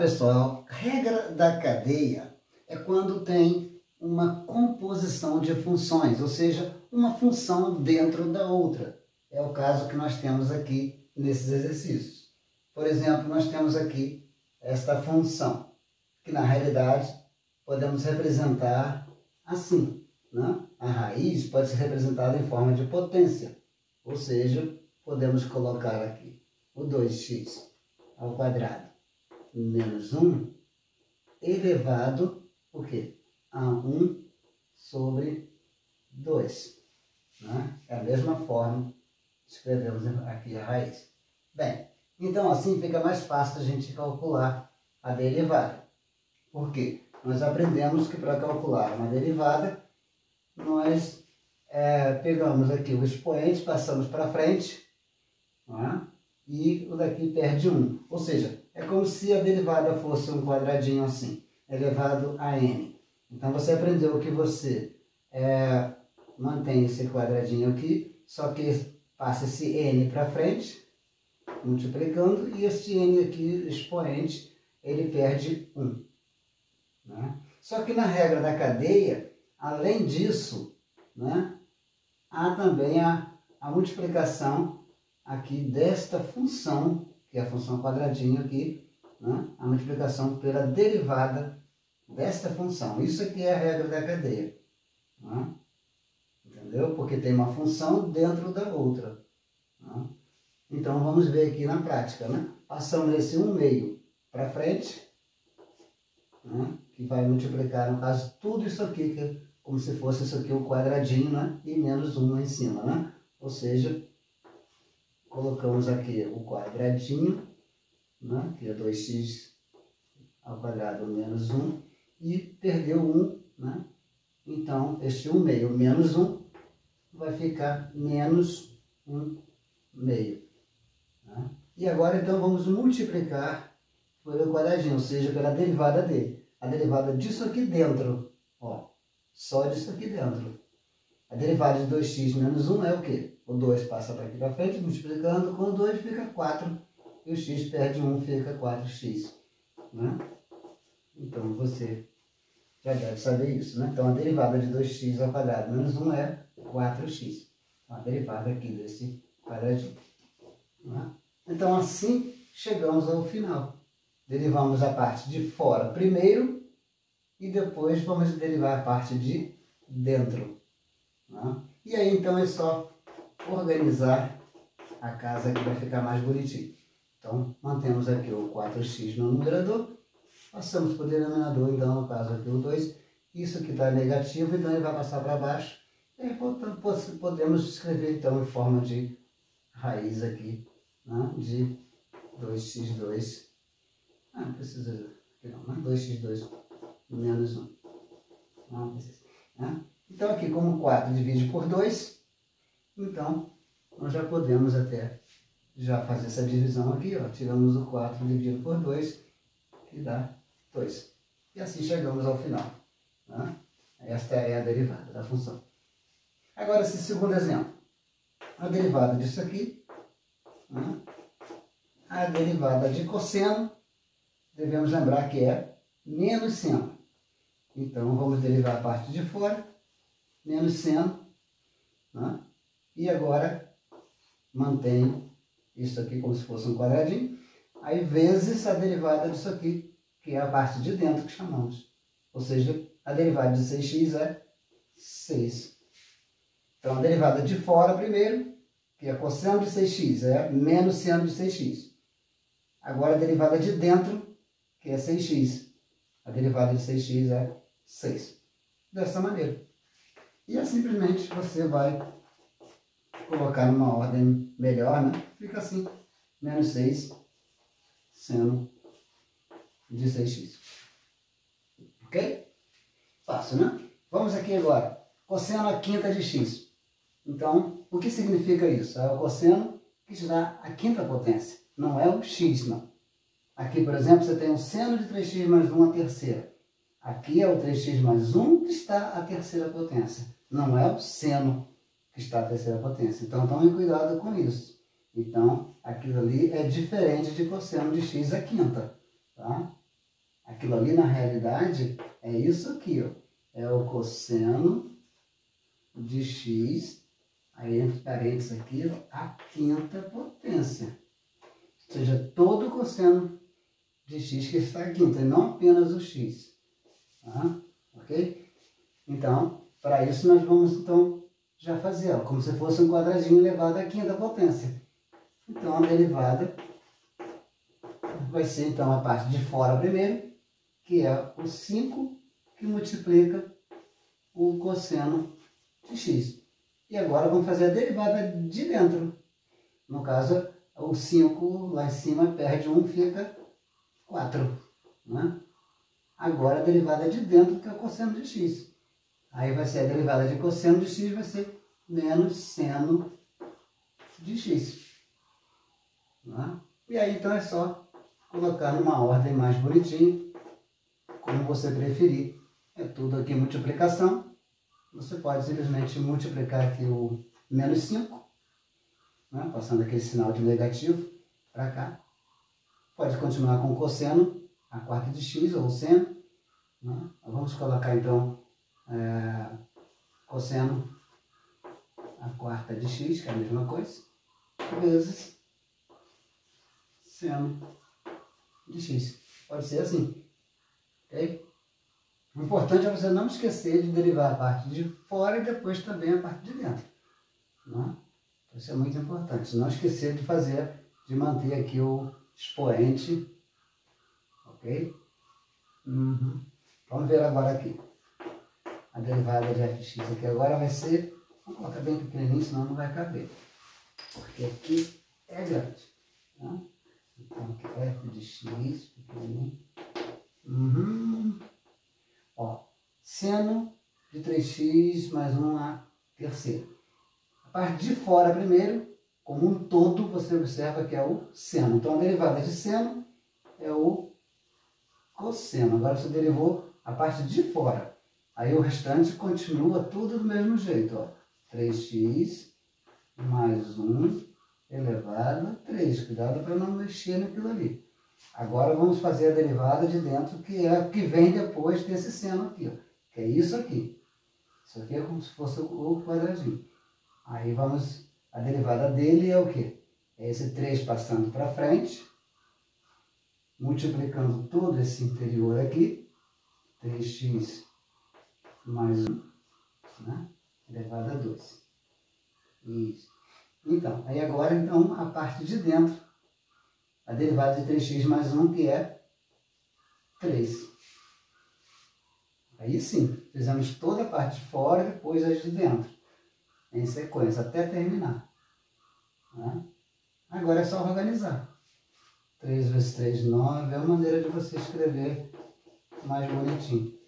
pessoal, regra da cadeia é quando tem uma composição de funções, ou seja, uma função dentro da outra. É o caso que nós temos aqui nesses exercícios. Por exemplo, nós temos aqui esta função, que na realidade podemos representar assim, né? A raiz pode ser representada em forma de potência, ou seja, podemos colocar aqui o 2x ao quadrado menos 1 elevado o quê? A 1 sobre 2. Né? É a mesma forma que escrevemos aqui a raiz. Bem, então assim fica mais fácil a gente calcular a derivada. Por quê? Nós aprendemos que para calcular uma derivada, nós pegamos aqui o expoente, passamos para frente, né? E o daqui perde 1. Ou seja, é como se a derivada fosse um quadradinho assim, elevado a n. Então você aprendeu que você mantém esse quadradinho aqui, só que passa esse n para frente, multiplicando, e esse n aqui, expoente, ele perde 1. Né? Só que na regra da cadeia, além disso, né, há também a multiplicação aqui desta função, que é a função quadradinho aqui, né, a multiplicação pela derivada desta função. Isso aqui é a regra da cadeia. Né? Entendeu? Porque tem uma função dentro da outra. Né? Então vamos ver aqui na prática. Né? Passamos esse 1/2 para frente, né, que vai multiplicar, no caso, tudo isso aqui, que é como se fosse isso aqui o quadradinho, né, e menos 1 lá em cima. Né? Ou seja, colocamos aqui o quadradinho, né, que é 2x ao quadrado menos 1, e perdeu 1, né? Então, este 1/2 menos 1 vai ficar menos 1/2. Né? E agora, então, vamos multiplicar pelo quadradinho, ou seja, pela derivada dele. A derivada disso aqui dentro, ó, só disso aqui dentro. A derivada de 2x menos 1 é o quê? O 2 passa para aqui para frente, multiplicando com o 2 fica 4, e o x perde 1, fica 4x. Né? Então, você já deve saber isso, né? Então, a derivada de 2x ao quadrado menos 1 é 4x. A derivada aqui desse quadradinho. Né? Então, assim, chegamos ao final. Derivamos a parte de fora primeiro e depois vamos derivar a parte de dentro. Né? E aí, então, é só organizar a casa que vai ficar mais bonitinho. Então, mantemos aqui o 4x no numerador, passamos para o denominador, então, no caso aqui o 2, isso aqui está negativo, então ele vai passar para baixo, e aí, portanto, podemos escrever, então, em forma de raiz aqui, né, de 2x2, não precisa, não, né, 2x2 menos 1, não precisa, né? Então, aqui, como 4 divide por 2, então, nós já podemos até já fazer essa divisão aqui, ó. Tiramos o 4 dividido por 2, que dá 2. E assim chegamos ao final. Né? Esta é a derivada da função. Agora, esse segundo exemplo. A derivada disso aqui, né? A derivada de cosseno, devemos lembrar que é menos seno. Então, vamos derivar a parte de fora, menos seno, né? E agora, mantém isso aqui como se fosse um quadradinho, aí vezes a derivada disso aqui, que é a parte de dentro que chamamos. Ou seja, a derivada de 6x é 6. Então, a derivada de fora primeiro, que é cosseno de 6x, é menos seno de 6x. Agora, a derivada de dentro, que é 6x. A derivada de 6x é 6. Dessa maneira. E é simplesmente você vai colocar numa ordem melhor, né? Fica assim, menos 6 seno de 6x. Ok? Fácil, né? Vamos aqui agora. Cosseno a quinta de x. Então, o que significa isso? É o cosseno que te dá a quinta potência. Não é o x, não. Aqui, por exemplo, você tem o seno de 3x mais 1 a terceira. Aqui é o 3x mais 1 que está a terceira potência. Não é o seno que está a terceira potência. Então, tome cuidado com isso. Então, aquilo ali é diferente de cosseno de x à quinta. Tá? Aquilo ali, na realidade, é isso aqui, ó. É o cosseno de x, aí entre parênteses aqui, a quinta potência. Ou seja, todo o cosseno de x que está aqui, então não apenas o x. Tá? Ok? Então, para isso nós vamos então já fazer, ó, como se fosse um quadradinho elevado à quinta potência. Então, a derivada vai ser então a parte de fora primeiro, que é o 5 que multiplica o cosseno de x. E agora vamos fazer a derivada de dentro. No caso, o 5 lá em cima perde 1, fica 4. Né? Agora a derivada de dentro, que é o cosseno de x. Aí vai ser a derivada de cosseno de x, vai ser menos seno de x. Né? E aí então é só colocar numa ordem mais bonitinha, como você preferir. É tudo aqui multiplicação. Você pode simplesmente multiplicar aqui o menos 5, né? Passando aquele sinal de negativo para cá. Pode continuar com o cosseno, a quarta de x, ou o seno. Né? Vamos colocar então cosseno, a quarta de x, que é a mesma coisa, vezes seno de x. Pode ser assim. Ok? O importante é você não esquecer de derivar a parte de fora e depois também a parte de dentro. Né? Isso é muito importante. Não esquecer de fazer, de manter aqui o expoente. Ok? Vamos ver agora aqui. A derivada de fx aqui agora vai ser... Vamos colocar bem pequenininho, senão não vai caber. Porque aqui é grande. Tá? Então aqui f de x, pequenininho. Ó, seno de 3x mais 1 a terceira. A parte de fora primeiro, como um todo, você observa que é o seno. Então a derivada de seno é o cosseno. Agora você derivou a parte de fora. Aí o restante continua tudo do mesmo jeito. Ó. 3x mais 1 elevado a 3. Cuidado para não mexer naquilo ali. Agora vamos fazer a derivada de dentro, que é a que vem depois desse seno aqui. Ó. Que é isso aqui. Isso aqui é como se fosse o quadradinho. Aí vamos... A derivada dele é o quê? É esse 3 passando para frente, multiplicando todo esse interior aqui. 3x mais 1, né? Elevado a 2. Isso. Então, aí agora então a parte de dentro, a derivada de 3x mais 1, que é 3. Aí sim, fizemos toda a parte de fora e depois as de dentro, em sequência, até terminar. Né? Agora é só organizar. 3 vezes 3, 9, é a maneira de você escrever mais bonitinho.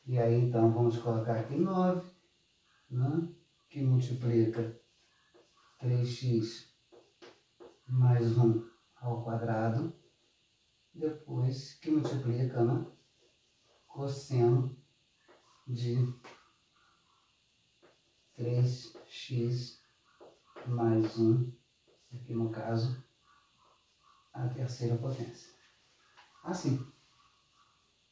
E aí então vamos colocar aqui 9, né? Que multiplica 3x mais 1 ao quadrado, depois que multiplica, né? Cosseno de 3x mais 1, aqui no caso, a terceira potência. Assim.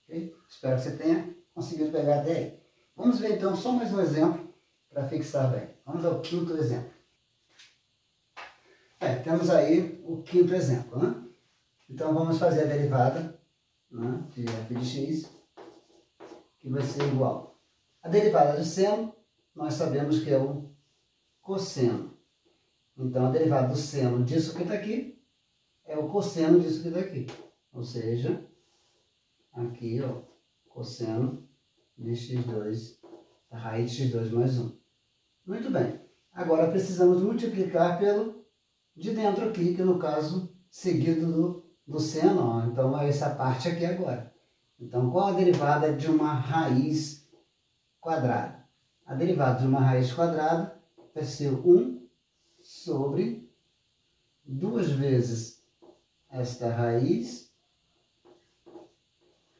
Okay? Espero que você tenha conseguido pegar até aí. Vamos ver então só mais um exemplo para fixar bem. Vamos ao quinto exemplo. Temos aí o quinto exemplo, né? Então vamos fazer a derivada, né, de f de x, que vai ser igual. A derivada de seno, nós sabemos que é o cosseno. Então a derivada do seno disso que está aqui é o cosseno disso que está aqui. Ou seja, aqui, ó, cosseno de x2, a raiz de x2 mais 1. Muito bem. Agora precisamos multiplicar pelo de dentro aqui, que no caso, seguido do seno, ó. Então é essa parte aqui agora. Então, qual a derivada de uma raiz quadrada? A derivada de uma raiz quadrada vai ser 1 sobre 2 vezes esta raiz.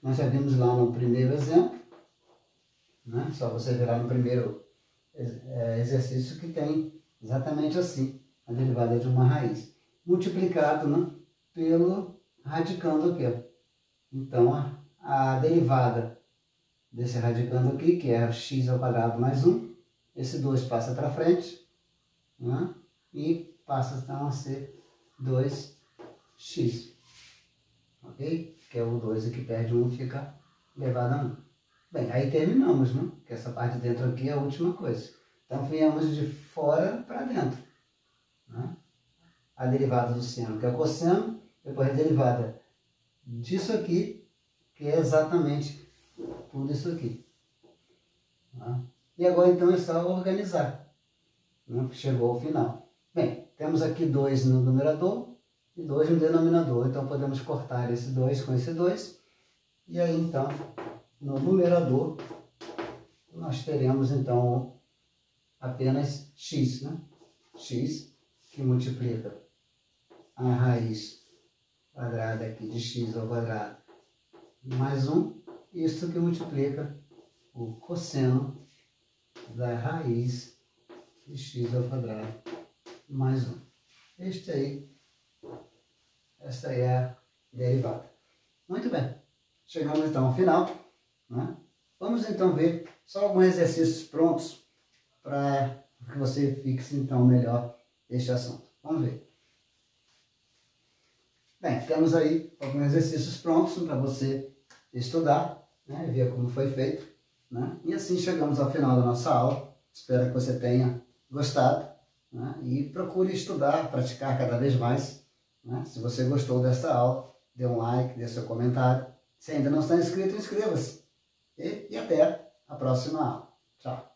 Nós já vimos lá no primeiro exemplo, né? Só você ver lá no primeiro exercício que tem exatamente assim, a derivada de uma raiz. Multiplicado, né, pelo radicando aqui. Ó. Então, a derivada desse radicando aqui, que é x ao quadrado mais 1. Esse 2 passa para frente, né? E passa então a ser 2x. Ok? Que é o 2 aqui perde 1 e fica elevado a 1. Bem, aí terminamos, né? Que essa parte de dentro aqui é a última coisa. Então, viemos de fora para dentro, né? A derivada do seno, que é o cosseno, depois a derivada disso aqui, que é exatamente tudo isso aqui. Tá? E agora, então, é só organizar, né? Chegou ao final. Bem, temos aqui 2 no numerador e 2 no denominador. Então, podemos cortar esse 2 com esse 2. E aí, então, no numerador, nós teremos, então, apenas x, né? X, que multiplica a raiz quadrada aqui de x ao quadrado mais 1. Isso que multiplica o cosseno da raiz de x ao quadrado mais 1. Esta aí é a derivada. Muito bem. Chegamos então ao final, né? Vamos então ver só alguns exercícios prontos para que você fixe então melhor este assunto. Vamos ver. Bem, temos aí alguns exercícios prontos para você estudar, né? Ver como foi feito, né? E assim chegamos ao final da nossa aula. Espero que você tenha gostado, né? E procure estudar, praticar cada vez mais, né? Se você gostou desta aula, dê um like, dê seu comentário. Se ainda não está inscrito, inscreva-se. E até a próxima aula. Tchau!